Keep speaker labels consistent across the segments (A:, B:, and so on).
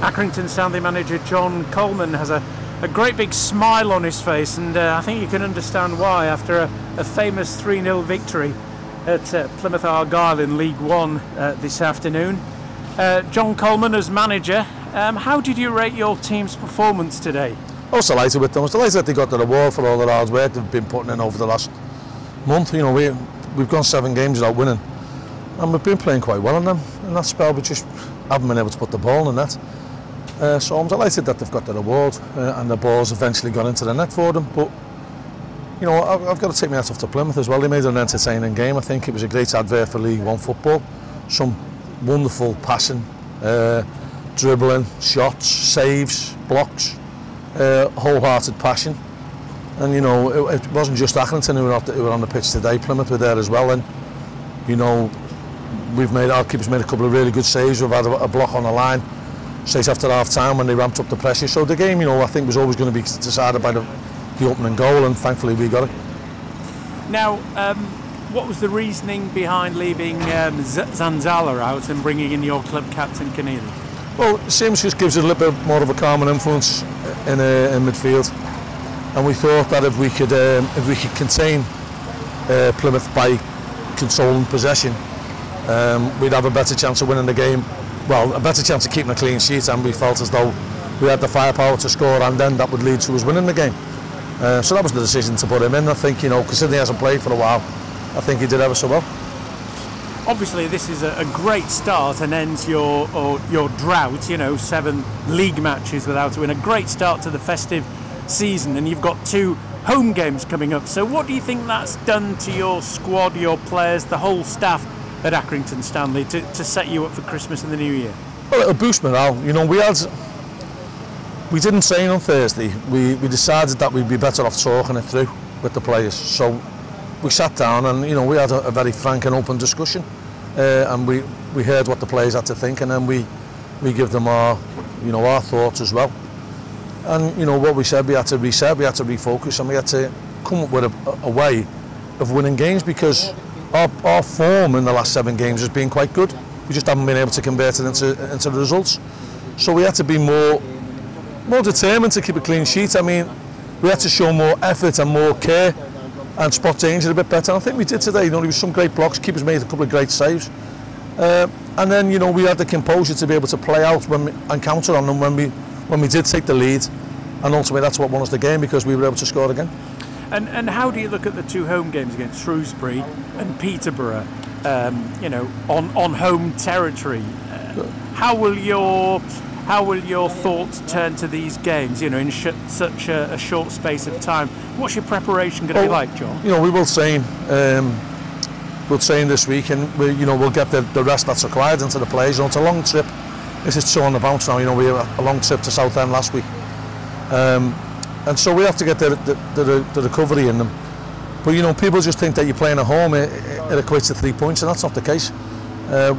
A: Accrington Stanley manager John Coleman has a great big smile on his face, and I think you can understand why after a famous 3-0 victory at Plymouth Argyle in League One this afternoon. John Coleman as manager, how did you rate your team's performance today?
B: I was delighted with them. I was delighted that they got the reward for all the hard work they've been putting in over the last month. You know, we've gone 7 games without winning, and we've been playing quite well in them. In that spell, we just haven't been able to put the ball in the net. So I'm delighted that they've got the reward and the ball's eventually got into the net for them. But you know, I've got to take my hat off to Plymouth as well. They made an entertaining game. I think it was a great advert for League One football. Some wonderful passing, dribbling, shots, saves, blocks, wholehearted passion. And you know, it wasn't just Accrington who were on the pitch today. Plymouth were there as well. And you know, our keepers made a couple of really good saves. We've had a block on the line straight after half time when they ramped up the pressure. So the game, you know, I think was always going to be decided by the opening goal, and thankfully we got it.
A: Now, what was the reasoning behind leaving Zanzala out and bringing in your club captain Keneally?
B: Well, Sims just gives it a little bit more of a calming influence in midfield, and we thought that if we could contain Plymouth by controlling possession, we'd have a better chance of winning the game. Well, a better chance of keeping a clean sheet, and we felt as though we had the firepower to score, and then that would lead to us winning the game. So that was the decision to put him in. I think, you know, considering he hasn't played for a while, I think he did ever so well.
A: Obviously, this is a great start and ends your drought. You know, 7 league matches without a win. A great start to the festive season, and you've got 2 home games coming up. So, what do you think that's done to your squad, your players, the whole staff at Accrington Stanley to set you up for Christmas and the New Year?
B: Well, it'll boost morale. You know, we didn't train on Thursday. We decided that we'd be better off talking it through with the players. So we sat down and, you know, we had a very frank and open discussion, and we heard what the players had to think, and then we give them our thoughts as well. And you know what we said, we had to reset, we had to refocus, and we had to come up with a way of winning games, because our form in the last 7 games has been quite good. We just haven't been able to convert it into the results. So we had to be more determined to keep a clean sheet. I mean, we had to show more effort and more care and spot danger a bit better. And I think we did today. You know, there was some great blocks. Keepers made a couple of great saves. And then, you know, we had the composure to be able to play out and counter on them when we did take the lead. And ultimately, that's what won us the game, because we were able to score again.
A: And how do you look at the 2 home games against Shrewsbury and Peterborough, you know, on home territory? How will your thoughts turn to these games, you know, in such a short space of time? What's your preparation going to be like, John? You
B: know, we will train. We'll train this week, and we'll get the rest that's required into the players. You know, it's a long trip. This is 2 on the bounce now. You know, we had a long trip to Southend last week. And so we have to get the recovery in them. But you know, people just think that you're playing at home, it equates to 3 points, and that's not the case.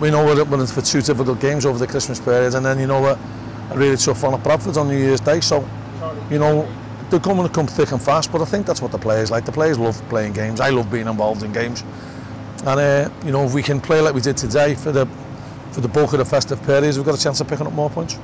B: We know we're in for 2 difficult games over the Christmas period, and then you know a really tough one at Bradford on New Year's Day. So you know, they're going to come thick and fast, but I think that's what the players like. The players love playing games. I love being involved in games, and you know, if we can play like we did today for the bulk of the festive periods, we've got a chance of picking up more points.